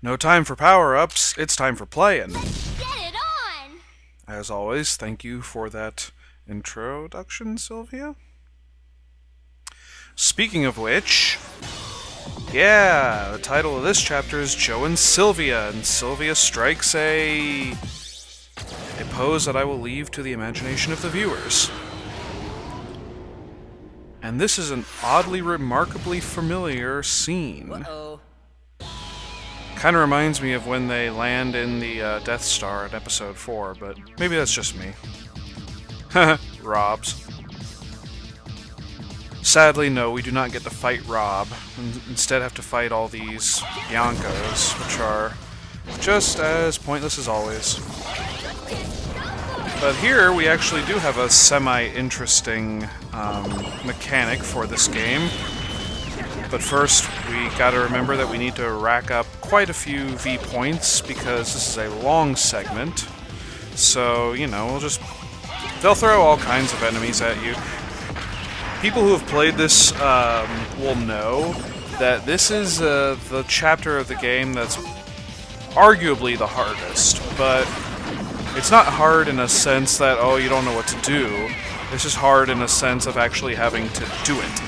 No time for power-ups, it's time for playing. Get it on! As always, thank you for that introduction, Sylvia. Speaking of which, yeah, the title of this chapter is Joe and Sylvia strikes a pose that I will leave to the imagination of the viewers. And this is an oddly, remarkably familiar scene. Uh-oh. Kind of reminds me of when they land in the Death Star in Episode 4, but maybe that's just me. Robs. Sadly, no, we do not get to fight Rob. Instead have to fight all these Biancos, which are just as pointless as always. But here, we actually do have a semi-interesting mechanic for this game. But first, we gotta remember that we need to rack up quite a few V points, because this is a long segment. So, you know, they'll throw all kinds of enemies at you. People who have played this will know that this is the chapter of the game that's arguably the hardest, but it's not hard in a sense that, oh, you don't know what to do. It's just hard in a sense of actually having to do it.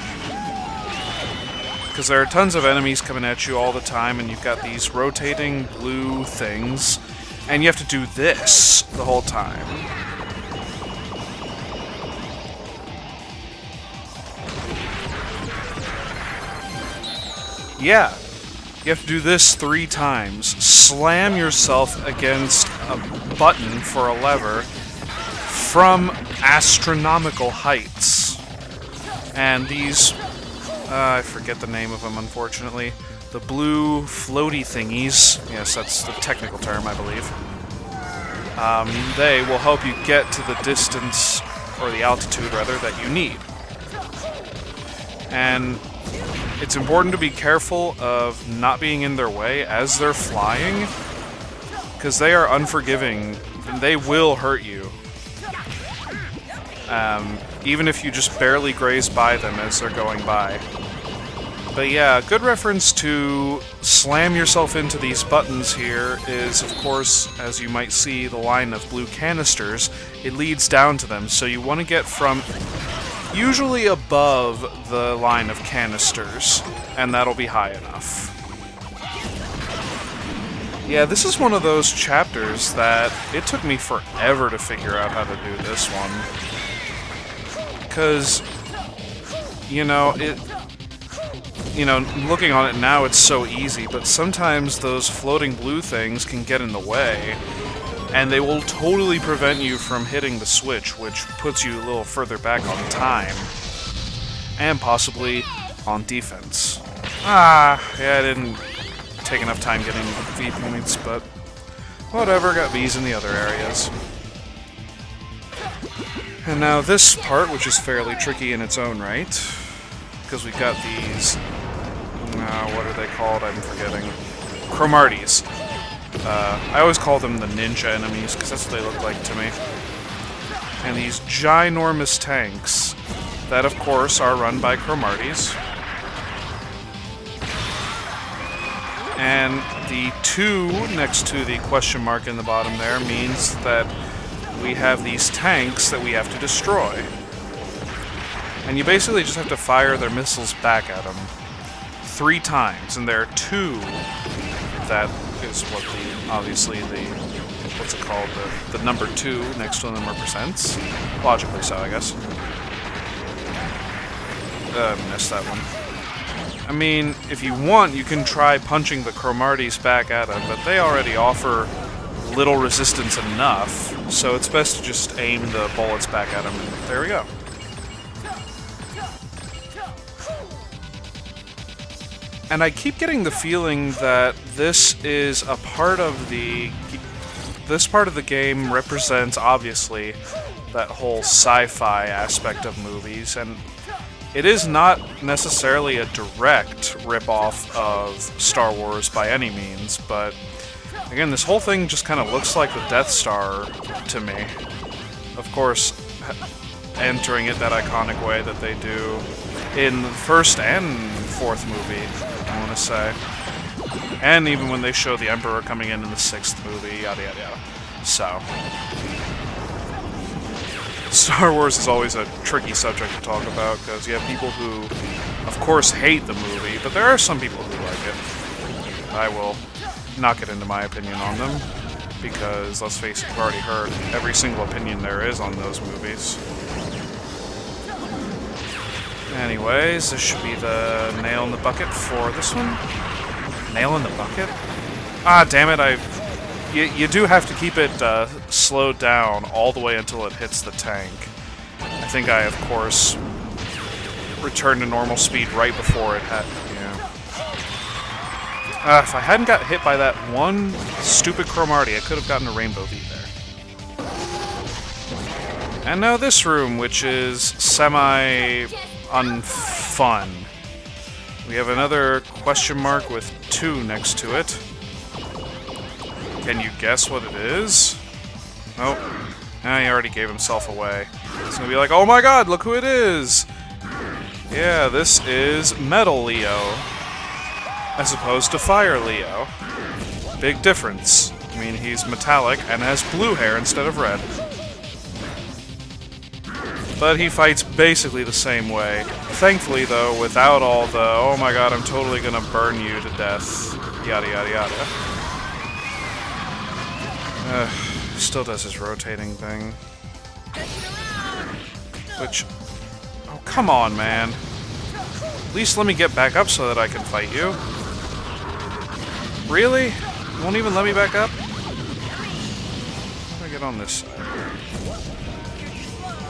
Because there are tons of enemies coming at you all the time, and you've got these rotating blue things, and you have to do this the whole time. Yeah, you have to do this 3 times. Slam yourself against a button for a lever from astronomical heights. And these... I forget the name of them, unfortunately. The blue floaty thingies. Yes, that's the technical term, I believe. They will help you get to the distance, or the altitude, rather, that you need. And it's important to be careful of not being in their way as they're flying, because they are unforgiving, and they will hurt you. Even if you just barely graze by them as they're going by. But yeah, a good reference to slam yourself into these buttons here is, of course, as you might see, the line of blue canisters. It leads down to them, so you want to get from usually above the line of canisters, and that'll be high enough. Yeah, this is one of those chapters that it took me forever to figure out how to do this one. Because, you know, looking on it now, it's so easy, but sometimes those floating blue things can get in the way, and they will totally prevent you from hitting the switch, which puts you a little further back on time, and possibly on defense. Yeah, I didn't take enough time getting V points, but whatever, got Vs in the other areas. And now this part, which is fairly tricky in its own right, because we've got these, what are they called? I'm forgetting. Cromarties. I always call them the ninja enemies, because that's what they look like to me. And these ginormous tanks, that of course are run by Cromarties. And the 2 next to the question mark in the bottom there means that we have these tanks that we have to destroy. And you basically just have to fire their missiles back at them 3 times, and there are 2. That is what obviously what's it called, the number 2 next to the number percents. Logically so, I guess. Missed that one. I mean, if you want, you can try punching the Cromarties back at them, but they already offer little resistance enough, so it's best to just aim the bullets back at them, and there we go. And I keep getting the feeling that this is a part of this part of the game represents, obviously, that whole sci-fi aspect of movies, and it is not necessarily a direct rip-off of Star Wars by any means, but again, this whole thing just kind of looks like the Death Star to me. Of course, entering it that iconic way that they do in the first and fourth movie, I want to say. And even when they show the Emperor coming in the 6th movie, yada yada yada. So, Star Wars is always a tricky subject to talk about, because you have people who, of course, hate the movie, but there are some people who like it. I will not get into my opinion on them, because, let's face it, we've already heard every single opinion there is on those movies. Anyways, this should be the nail in the bucket for this one. Nail in the bucket? Ah, damn it, you do have to keep it slowed down all the way until it hits the tank. I think I, of course, returned to normal speed right before it had... Yeah. If I hadn't got hit by that one stupid Cromartie, I could have gotten a Rainbow V there. And now this room, which is semi-unfun. We have another question mark with 2 next to it. Can you guess what it is? Oh, he already gave himself away. It's gonna be like, oh my god, look who it is! Yeah, this is Metal Leo, as opposed to Fire Leo. Big difference. I mean, he's metallic and has blue hair instead of red. But he fights basically the same way. Thankfully, though, without all the, oh my god, I'm totally gonna burn you to death, yada yada yada. Still does his rotating thing. Which... Oh, come on, man. At least let me get back up so that I can fight you. Really? You won't even let me back up? How do I get on this side?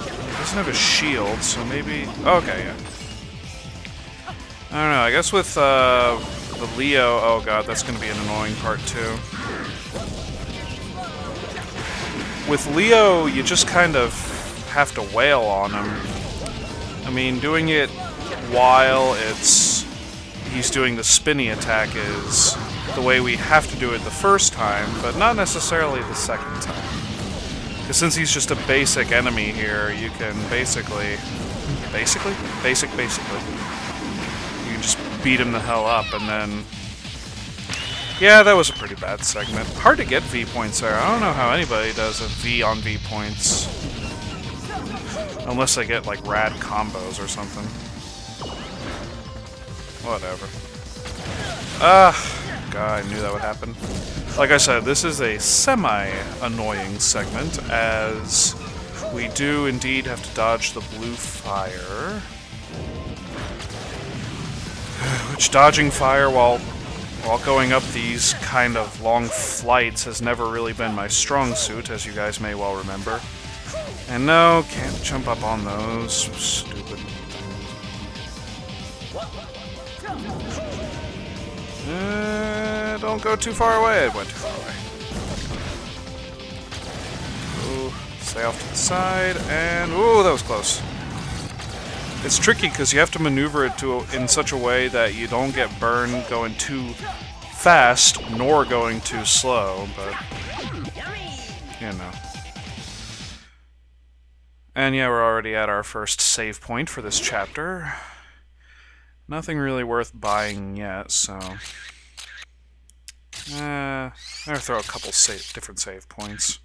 He doesn't have a shield, so maybe... Oh, okay, yeah. I don't know, I guess with the Leo... Oh god, that's gonna be an annoying part, too. With Leo, you just kind of have to wail on him. I mean, doing it while he's doing the spinny attack is the way we have to do it the first time, but not necessarily the second time. Because since he's just a basic enemy here, you can basically... Basically? Basically. You can just beat him the hell up, and then... Yeah, that was a pretty bad segment. Hard to get V points there. I don't know how anybody does a V on V points. Unless they get, like, rad combos or something. Whatever. God, I knew that would happen. Like I said, this is a semi-annoying segment, as we do indeed have to dodge the blue fire. Which dodging fire while going up these kind of long flights has never really been my strong suit, as you guys may well remember. And no, can't jump up on those stupid things. Don't go too far away. It went too far away. Ooh, stay off to the side, and ooh, that was close. It's tricky because you have to maneuver it in such a way that you don't get burned going too fast, nor going too slow, but, you know. And yeah, we're already at our first save point for this chapter. Nothing really worth buying yet, so... I'll throw a couple different save points.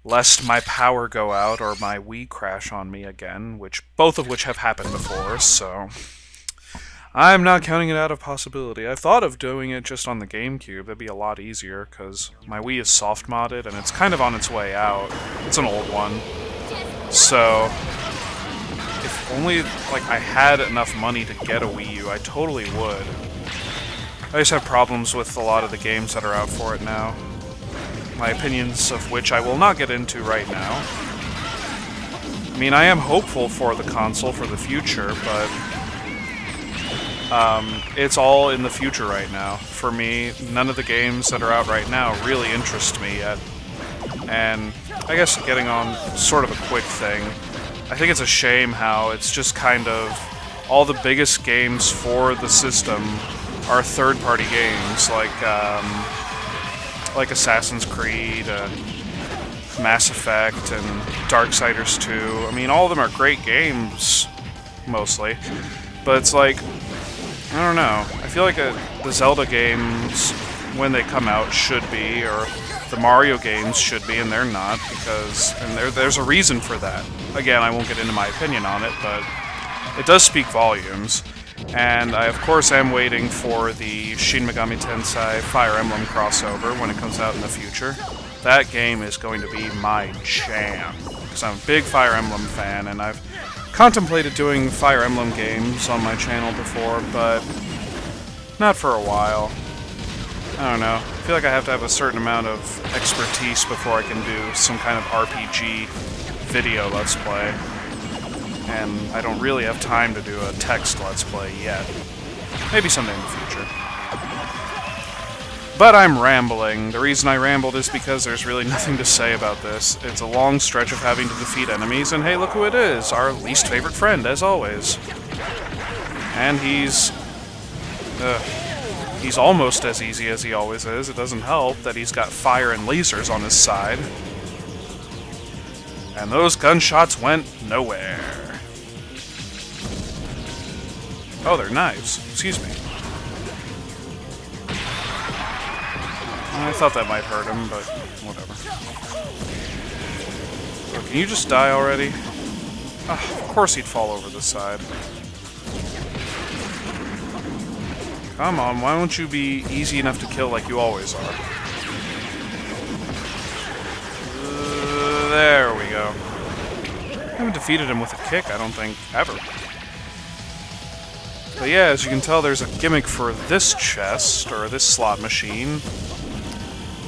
Lest my power go out or my Wii crash on me again, both of which have happened before, so... I'm not counting it out of possibility. I've thought of doing it just on the GameCube. That'd be a lot easier, because my Wii is soft-modded, and it's kind of on its way out. It's an old one. So... if only, like, I had enough money to get a Wii U, I totally would. I just have problems with a lot of the games that are out for it now. My opinions of which I will not get into right now. I mean, I am hopeful for the console for the future, but it's all in the future right now. For me, none of the games that are out right now really interest me yet. And I guess getting on sort of a quick thing, I think it's a shame how it's just kind of all the biggest games for the system are third-party games, like Assassin's Creed, Mass Effect, and Darksiders 2. I mean, all of them are great games, mostly. But it's like, I don't know. I feel like the Zelda games, when they come out, should be, or the Mario games should be, and they're not, because there's a reason for that. Again, I won't get into my opinion on it, but it does speak volumes. And I, of course, am waiting for the Shin Megami Tensei Fire Emblem crossover when it comes out in the future. That game is going to be my jam, because I'm a big Fire Emblem fan, and I've contemplated doing Fire Emblem games on my channel before, but not for a while. I don't know. I feel like I have to have a certain amount of expertise before I can do some kind of RPG video Let's Play. And I don't really have time to do a text Let's Play yet. Maybe someday in the future. But I'm rambling. The reason I rambled is because there's really nothing to say about this. It's a long stretch of having to defeat enemies, and hey, look who it is! Our least favorite friend, as always. And he's almost as easy as he always is. It doesn't help that he's got fire and lasers on his side. And those gunshots went nowhere. Oh, they're knives. Excuse me. I thought that might hurt him, but whatever. So, can you just die already? Oh, of course he'd fall over the side. Come on, why won't you be easy enough to kill like you always are? There we go. I haven't defeated him with a kick, I don't think, ever. But yeah, as you can tell, there's a gimmick for this chest, or this slot machine.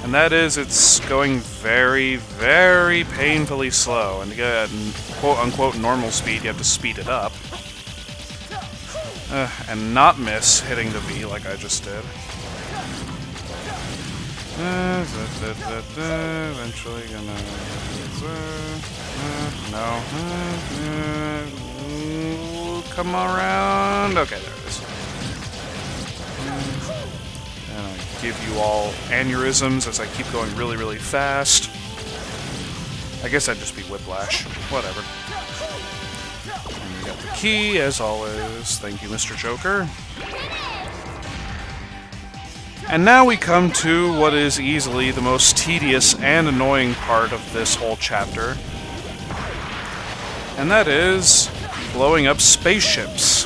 And that is, it's going very, very painfully slow. And to get at quote-unquote normal speed, you have to speed it up. And not miss hitting the V like I just did. Eventually gonna... no. Come around. Okay, there it is. And I give you all aneurysms as I keep going really, really fast. I guess that'd just be whiplash. Whatever. And we got the key, as always. Thank you, Mr. Joker. And now we come to what is easily the most tedious and annoying part of this whole chapter. And that is blowing up spaceships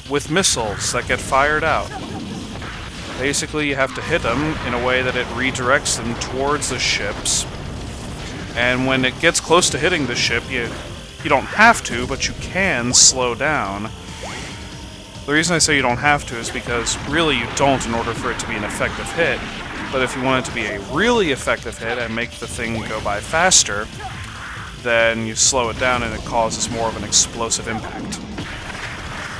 with missiles that get fired out. Basically, you have to hit them in a way that it redirects them towards the ships. And when it gets close to hitting the ship, you don't have to, but you can slow down. The reason I say you don't have to is because really you don't in order for it to be an effective hit. But if you want it to be a really effective hit and make the thing go by faster, then you slow it down and it causes more of an explosive impact.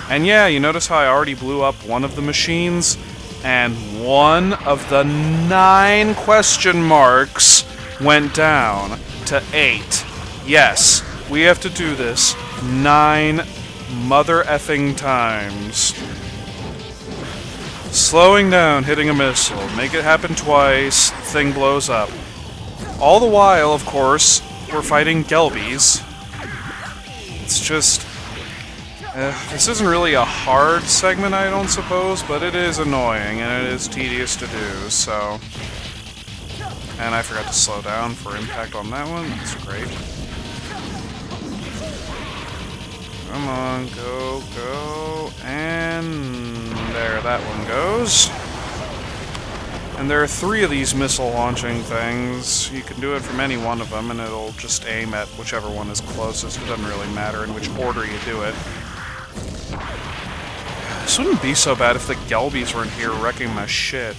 And yeah, you notice how I already blew up one of the machines, and one of the 9 question marks went down to 8. Yes, we have to do this 9 mother effing times. Slowing down, hitting a missile, make it happen twice, thing blows up. All the while, of course, we're fighting Gelbies. It's just... this isn't really a hard segment, I don't suppose, but it is annoying, and it is tedious to do, so... And I forgot to slow down for impact on that one. That's great. Come on, go, go, and... there that one goes. And there are 3 of these missile launching things. You can do it from any one of them, and it'll just aim at whichever one is closest. It doesn't really matter in which order you do it. This wouldn't be so bad if the Gelbies weren't here wrecking my shit.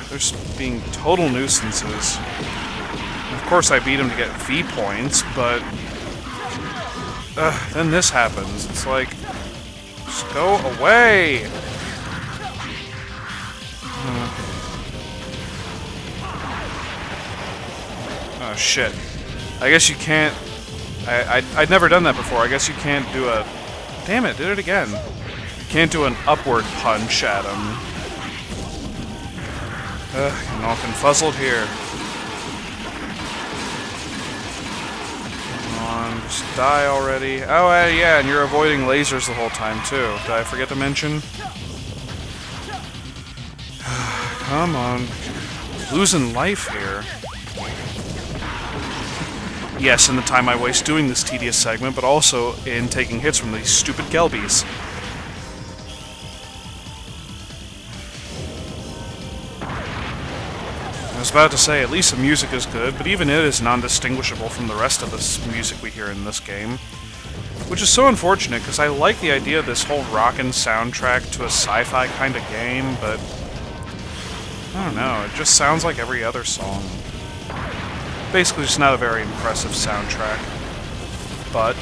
They're just being total nuisances. And of course I beat them to get V points, but... then this happens. It's like... just go away! Oh, shit. I guess you can't... I'd never done that before. I guess you can't do a... Damn it, did it again. You can't do an upward punch at him. Getting all confuzzled here. Come on, just die already. Oh, yeah, and you're avoiding lasers the whole time, too. Did I forget to mention? come on. Losing life here. Yes, in the time I waste doing this tedious segment, but also in taking hits from these stupid Gelbies. I was about to say, at least the music is good, but even it is non-distinguishable from the rest of the music we hear in this game. Which is so unfortunate, because I like the idea of this whole rockin' soundtrack to a sci-fi kind of game, but I don't know, it just sounds like every other song. Basically just not a very impressive soundtrack. But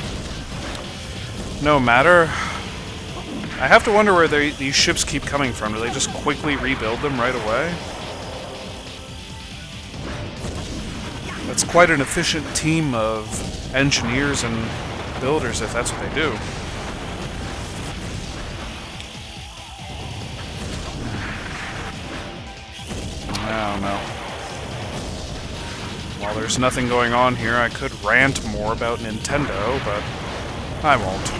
no matter. I have to wonder where these ships keep coming from. Do they just quickly rebuild them right away? That's quite an efficient team of engineers and builders if that's what they do. I don't know. While there's nothing going on here, I could rant more about Nintendo, but I won't.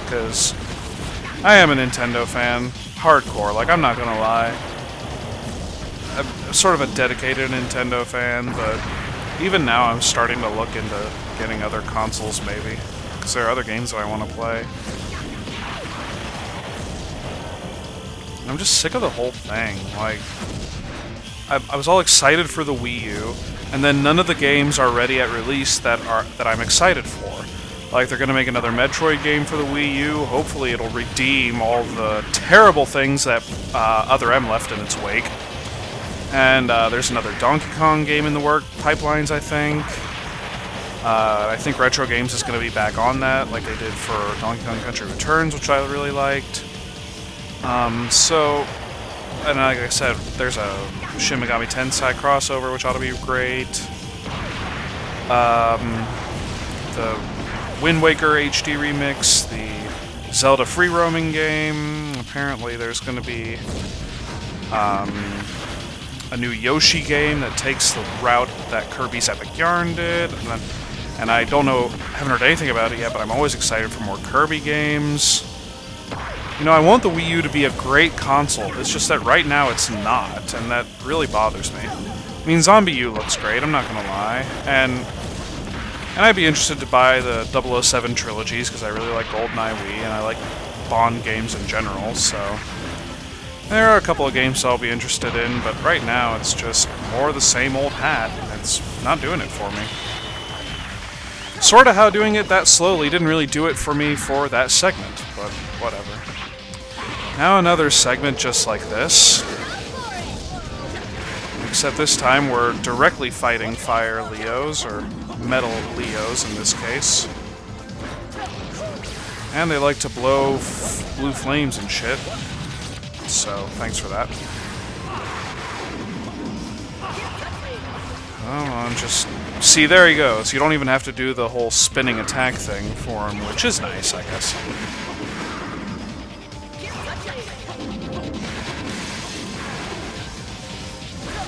Because I am a Nintendo fan. Hardcore, like, I'm not gonna lie. I'm sort of a dedicated Nintendo fan, but even now I'm starting to look into getting other consoles, maybe. Because there are other games that I want to play. I'm just sick of the whole thing. Like, I was all excited for the Wii U, and then none of the games are ready at release that I'm excited for. Like, they're going to make another Metroid game for the Wii U. Hopefully it'll redeem all the terrible things that Other M left in its wake. And there's another Donkey Kong game in the pipelines, I think. I think Retro Games is going to be back on that, like they did for Donkey Kong Country Returns, which I really liked. And like I said, there's a Shin Megami Tensei crossover, which ought to be great. The Wind Waker HD remix, the Zelda free roaming game. Apparently there's going to be a new Yoshi game that takes the route that Kirby's Epic Yarn did. And I don't know, haven't heard anything about it yet, but I'm always excited for more Kirby games. You know, I want the Wii U to be a great console, it's just that right now it's not, and that really bothers me. I mean, Zombie U looks great, I'm not gonna lie, and I'd be interested to buy the 007 trilogies, because I really like GoldenEye Wii, and I like Bond games in general, so there are a couple of games I'll be interested in, but right now it's just more of the same old hat, and it's not doing it for me. Sorta how doing it that slowly didn't really do it for me for that segment, but whatever. Now another segment just like this. Except this time we're directly fighting Fire Leos, or Metal Leos in this case. And they like to blow blue flames and shit. So, thanks for that. Oh, just... See, there he goes. You don't even have to do the whole spinning attack thing for him, which is nice, I guess.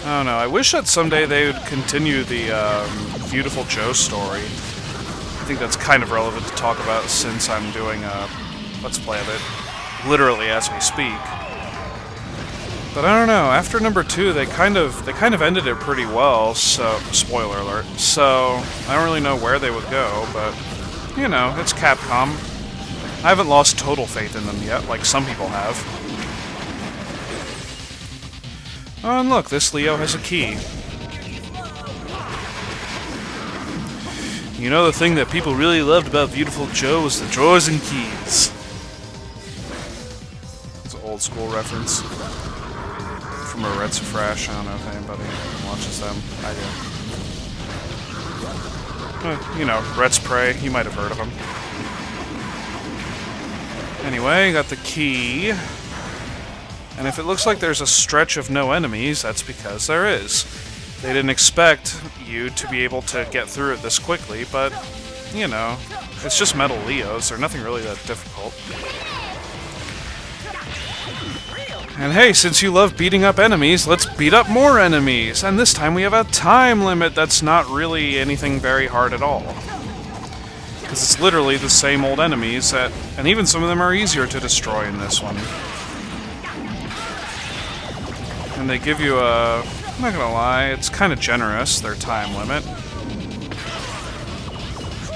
I don't know, I wish that someday they would continue the Viewtiful Joe story. I think that's kind of relevant to talk about since I'm doing a Let's Play of it, literally as we speak. But I don't know, after number 2 they kind of ended it pretty well, so spoiler alert. So I don't really know where they would go, but you know, it's Capcom. I haven't lost total faith in them yet, like some people have. Oh, and look, this Leo has a key. You know, the thing that people really loved about Viewtiful Joe was the drawers and keys. It's an old school reference. From a Red Fresh. I don't know if anybody watches them. I do. You know, Red's Prey. You might have heard of them. Anyway, got the key. And if it looks like there's a stretch of no enemies, that's because there is. They didn't expect you to be able to get through it this quickly, but, you know, it's just Metal Leos. They're nothing really that difficult. And hey, since you love beating up enemies, let's beat up more enemies! And this time we have a time limit that's not really anything very hard at all. Because it's literally the same old enemies, and even some of them are easier to destroy in this one. And they give you a... I'm not gonna lie, it's kind of generous, their time limit.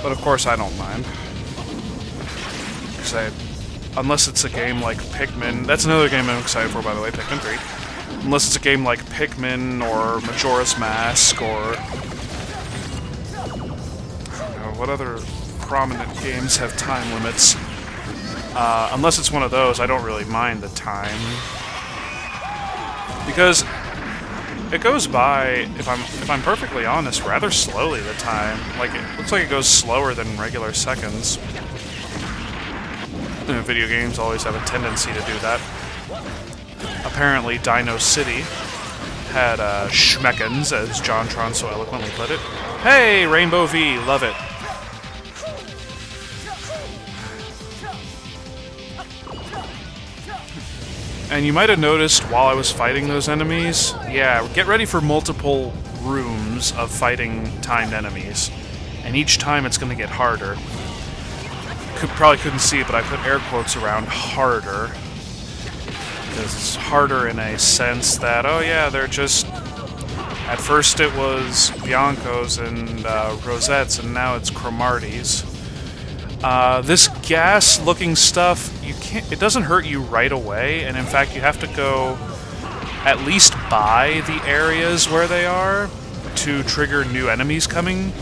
But of course I don't mind. Because unless it's a game like Pikmin... That's another game I'm excited for, by the way, Pikmin 3. Unless it's a game like Pikmin or Majora's Mask or... I don't know, what other prominent games have time limits? Unless it's one of those, I don't really mind the time. Because it goes by, if I'm perfectly honest, rather slowly, the time. Like, it looks like it goes slower than regular seconds. Video games always have a tendency to do that. Apparently, Dino City had schmeckens, as JonTron so eloquently put it. Hey, Rainbow V, love it. And you might have noticed while I was fighting those enemies, yeah, get ready for multiple rooms of fighting timed enemies. And each time it's going to get harder. Probably couldn't see it, but I put air quotes around harder. Because it's harder in a sense that, oh yeah, they're just... At first it was Biancos and Rosettes, and now it's Cromarties. This gas-looking stuff, it doesn't hurt you right away, and in fact you have to go at least by the areas where they are to trigger new enemies coming.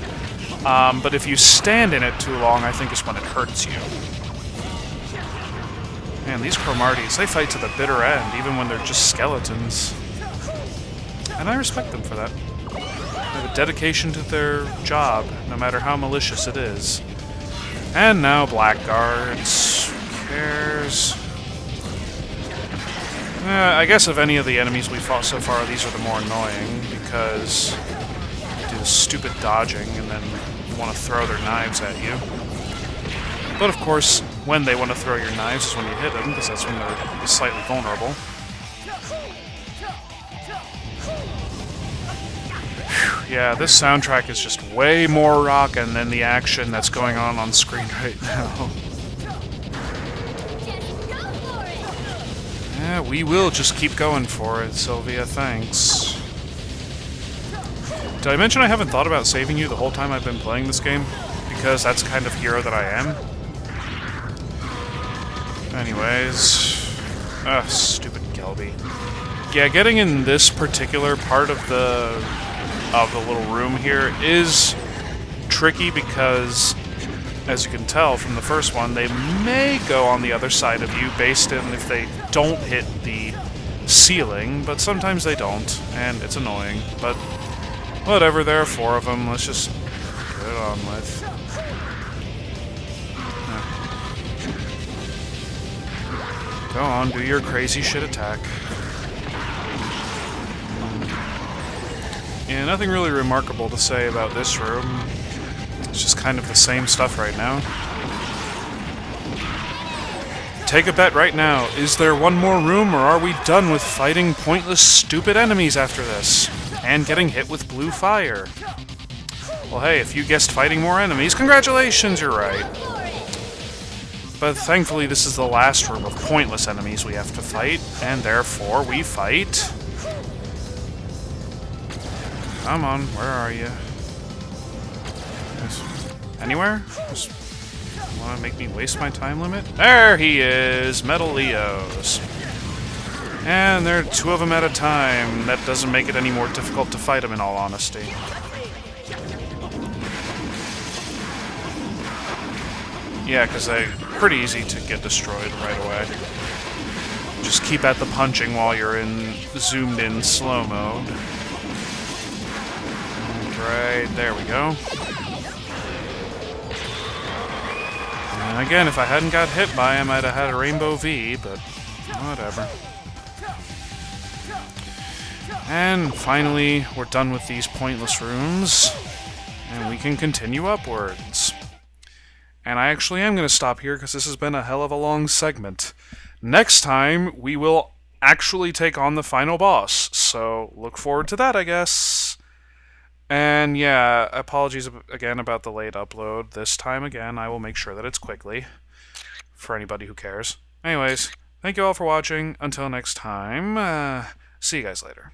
But if you stand in it too long, I think is when it hurts you. Man, these Cromarties, they fight to the bitter end, even when they're just skeletons. And I respect them for that. They have a dedication to their job, no matter how malicious it is. And now Blackguards. Who cares? I guess of any of the enemies we fought so far, these are the more annoying, because they do the stupid dodging and then want to throw their knives at you. But of course, when they want to throw your knives is when you hit them, because that's when they're slightly vulnerable. Whew, yeah, this soundtrack is just way more rockin' than the action that's going on screen right now. Yeah, we will just keep going for it, Sylvia, thanks. Did I mention I haven't thought about saving you the whole time I've been playing this game? Because that's the kind of hero that I am. Anyways... stupid Gelby. Yeah, getting in this particular part of the little room here is tricky because, as you can tell from the first one, they may go on the other side of you based on if they don't hit the ceiling, but sometimes they don't, and it's annoying. But whatever, there are 4 of them, let's just get it on with. Go on, do your crazy shit attack. Yeah, nothing really remarkable to say about this room. It's just kind of the same stuff right now. Take a bet right now. Is there one more room, or are we done with fighting pointless, stupid enemies after this? And getting hit with blue fire. Well, hey, if you guessed fighting more enemies, congratulations, you're right. But thankfully, this is the last room of pointless enemies we have to fight, and therefore we fight... Come on, where are you? Anywhere? Just want to make me waste my time limit? There he is! Metal Leos. And there are 2 of them at a time. That doesn't make it any more difficult to fight them, in all honesty. Yeah, because they're pretty easy to get destroyed right away. Just keep at the punching while you're in zoomed-in slow mode. Right, there we go. And again, if I hadn't got hit by him, I'd have had a Rainbow V, but whatever. And finally, we're done with these pointless rooms, and we can continue upwards. And I actually am going to stop here, because this has been a hell of a long segment. Next time, we will actually take on the final boss, so look forward to that, I guess. And yeah, apologies again about the late upload. This time again, I will make sure that it's quickly, for anybody who cares. Anyways, thank you all for watching. Until next time, See you guys later.